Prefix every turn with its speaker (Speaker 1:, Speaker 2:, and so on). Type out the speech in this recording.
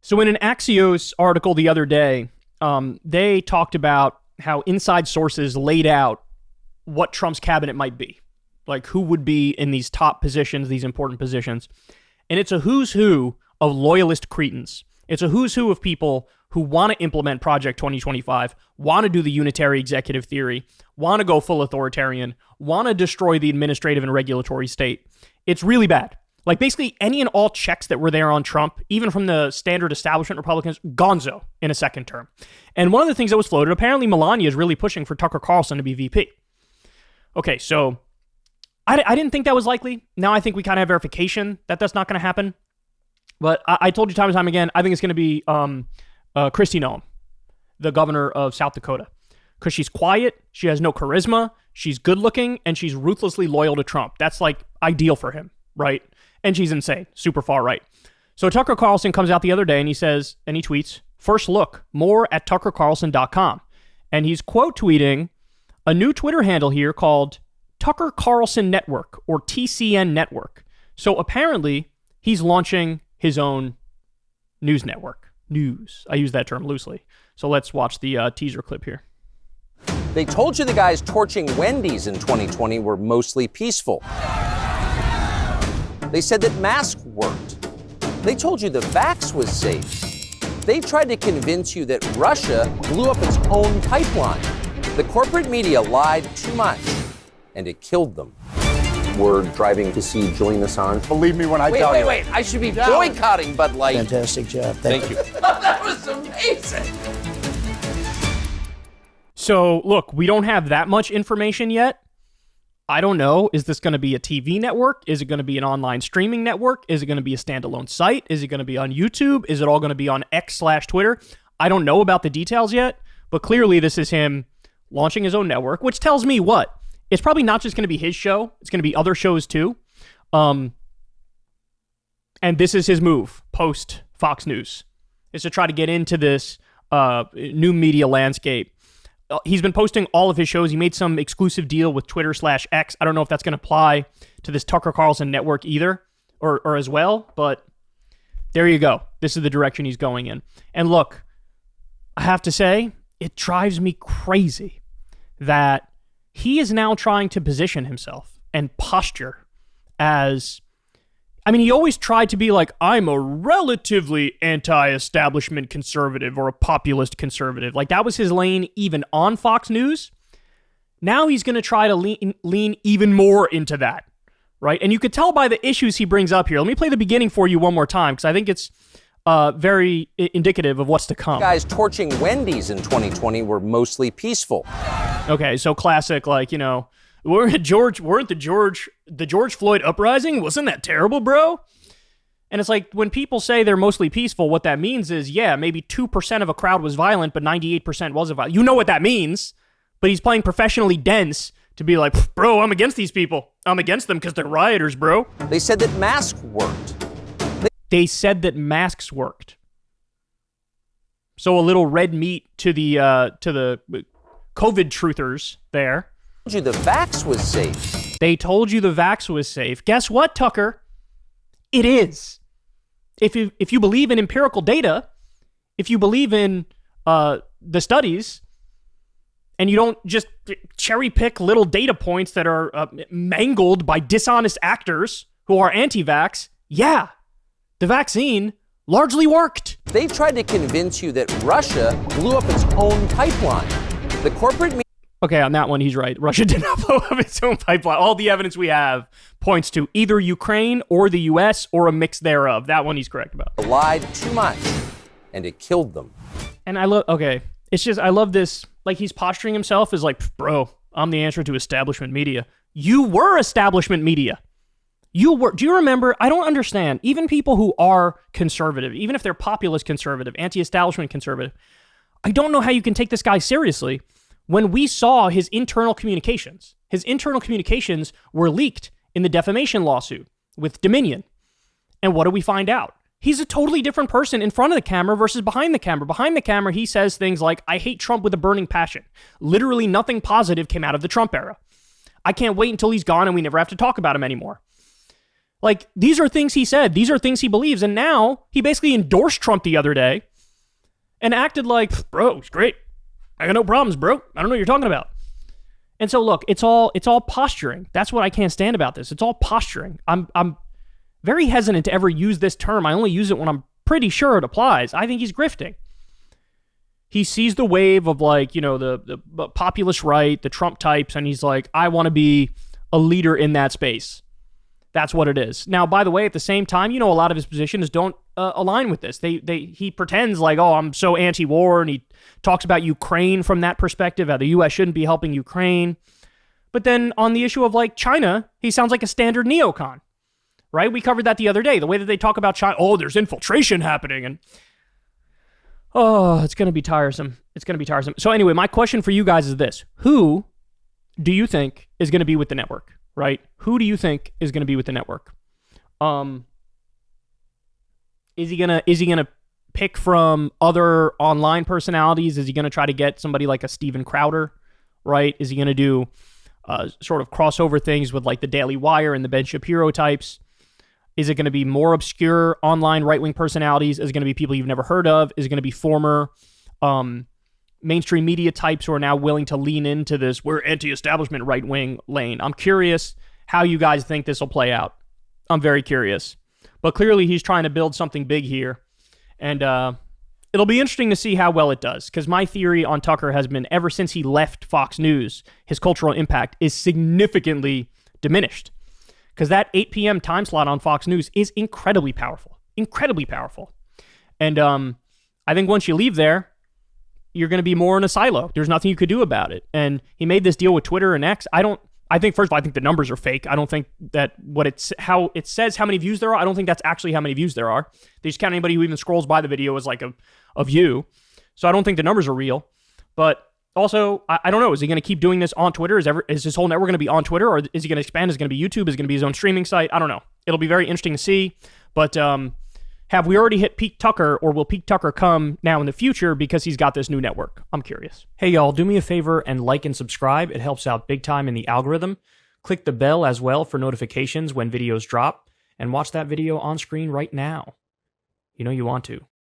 Speaker 1: So in an Axios article the other day, they talked about how inside sources laid out what Trump's cabinet might be. Like who would be in these top positions, these important positions. And it's a who's who of loyalist cretins. It's a who's who of people who want to implement Project 2025, want to do the unitary executive theory, want to go full authoritarian, want to destroy the administrative and regulatory state. It's really bad. Like basically any and all checks that were there on Trump, even from the standard establishment Republicans, gonzo in a second term. And one of the things that was floated, apparently Melania is really pushing for Tucker Carlson to be VP. Okay, so I didn't think that was likely. Now I think we kind of have verification that that's not going to happen. But I told you time and time again, I think it's going to be Kristi Noem, the governor of South Dakota. Because she's quiet, she has no charisma, she's good looking, and she's ruthlessly loyal to Trump. That's like ideal for him, right? And she's insane, super far right. So Tucker Carlson comes out the other day and he says, and he tweets, "First look, more at tuckercarlson.com." And he's quote tweeting a new Twitter handle here called Tucker Carlson Network, or TCN Network. So apparently he's launching his own news network. News. I use that term loosely. So let's watch the teaser clip here.
Speaker 2: They told you the guys torching Wendy's in 2020 were mostly peaceful. They said that masks worked. They told you the vax was safe. They tried to convince you that Russia blew up its own pipeline. The corporate media lied too much, and it killed them. We're driving to see Julian Assange.
Speaker 3: Believe me when I tell you.
Speaker 2: Wait. I should be boycotting Bud Light.
Speaker 3: Fantastic job. Thank you.
Speaker 2: That was amazing.
Speaker 1: So look, we don't have that much information yet. I don't know. Is this going to be a TV network? Is it going to be an online streaming network? Is it going to be a standalone site? Is it going to be on YouTube? Is it all going to be on X/Twitter? I don't know about the details yet, but clearly this is him launching his own network, which tells me what? It's probably not just going to be his show. It's going to be other shows too. And this is his move post Fox News, is to try to get into this new media landscape. He's been posting all of his shows. He made some exclusive deal with Twitter/X. I don't know if that's going to apply to this Tucker Carlson network either or as well, but there you go. This is the direction he's going in. And look, I have to say, it drives me crazy that he is now trying to position himself and posture as, I mean, he always tried to be like, I'm a relatively anti-establishment conservative or a populist conservative. Like that was his lane even on Fox News. Now he's going to try to lean even more into that, right? And you could tell by the issues he brings up here. Let me play the beginning for you one more time because I think it's very indicative of what's to come.
Speaker 2: Guys torching Wendy's in 2020 were mostly peaceful.
Speaker 1: Okay, so classic, like, you know, weren't the George Floyd uprising? Wasn't that terrible, bro? And it's like, when people say they're mostly peaceful, what that means is, yeah, maybe 2% of a crowd was violent, but 98% wasn't violent. You know what that means, but he's playing professionally dense to be like, bro, I'm against these people. I'm against them because they're rioters, bro.
Speaker 2: They said that masks worked.
Speaker 1: They said that masks worked. So a little red meat to the COVID truthers there.
Speaker 2: They told you the vax was safe.
Speaker 1: They told you the vax was safe. Guess what, Tucker? It is. If you believe in empirical data, if you believe in the studies, and you don't just cherry pick little data points that are mangled by dishonest actors who are anti-vax, yeah, the vaccine largely worked.
Speaker 2: They tried to convince you that Russia blew up its own pipeline. The corporate media...
Speaker 1: Okay, on that one, he's right. Russia did not blow up its own pipeline. All the evidence we have points to either Ukraine or the U.S. or a mix thereof. That one he's correct about.
Speaker 2: Lied too much, and it killed them.
Speaker 1: And I love this. Like, he's posturing himself as like, bro, I'm the answer to establishment media. You were establishment media. You were. Do you remember? I don't understand. Even people who are conservative, even if they're populist conservative, anti-establishment conservative, I don't know how you can take this guy seriously when we saw his internal communications. His internal communications were leaked in the defamation lawsuit with Dominion. And what do we find out? He's a totally different person in front of the camera versus behind the camera. Behind the camera, he says things like, I hate Trump with a burning passion. Literally nothing positive came out of the Trump era. I can't wait until he's gone and we never have to talk about him anymore. Like, these are things he said. These are things he believes. And now he basically endorsed Trump the other day and acted like, bro, it's great. I got no problems, bro. I don't know what you're talking about. And so, look, it's all posturing. That's what I can't stand about this. It's all posturing. I'm very hesitant to ever use this term. I only use it when I'm pretty sure it applies. I think he's grifting. He sees the wave of, like, you know, the populist right, the Trump types, and he's like, I want to be a leader in that space. That's what it is. Now, by the way, at the same time, you know, a lot of his positions don't align with this. He pretends like, oh, I'm so anti-war, and he talks about Ukraine from that perspective, how the U.S. shouldn't be helping Ukraine. But then on the issue of, like, China, he sounds like a standard neocon, right? We covered that the other day. The way that they talk about China, oh, there's infiltration happening, and oh, it's going to be tiresome. It's going to be tiresome. So anyway, my question for you guys is this. Who do you think is going to be with the network? Right? Who do you think is going to be with the network? Is he gonna pick from other online personalities? Is he gonna try to get somebody like a Steven Crowder? Right? Is he gonna do sort of crossover things with, like, the Daily Wire and the Ben Shapiro types? Is it going to be more obscure online right-wing personalities? Is it going to be people you've never heard of? Is it going to be former mainstream media types who are now willing to lean into this we're anti-establishment right-wing lane? I'm curious how you guys think this will play out. I'm very curious. But clearly he's trying to build something big here. And it'll be interesting to see how well it does, because my theory on Tucker has been, ever since he left Fox News, his cultural impact is significantly diminished. Because that 8 p.m. time slot on Fox News is incredibly powerful. Incredibly powerful. And I think once you leave there, you're going to be more in a silo. There's nothing you could do about it. And he made this deal with Twitter and X. I think, first of all, I think the numbers are fake. I don't think that how it says how many views there are, I don't think that's actually how many views there are. They just count anybody who even scrolls by the video as like a view. So I don't think the numbers are real. But also, I don't know. Is he going to keep doing this on Twitter? Is his whole network going to be on Twitter? Or is he going to expand? Is it going to be YouTube? Is it going to be his own streaming site? I don't know. It'll be very interesting to see. But have we already hit peak Tucker, or will peak Tucker come now in the future because he's got this new network? I'm curious. Hey, y'all, do me a favor and like and subscribe. It helps out big time in the algorithm. Click the bell as well for notifications when videos drop, and watch that video on screen right now. You know you want to.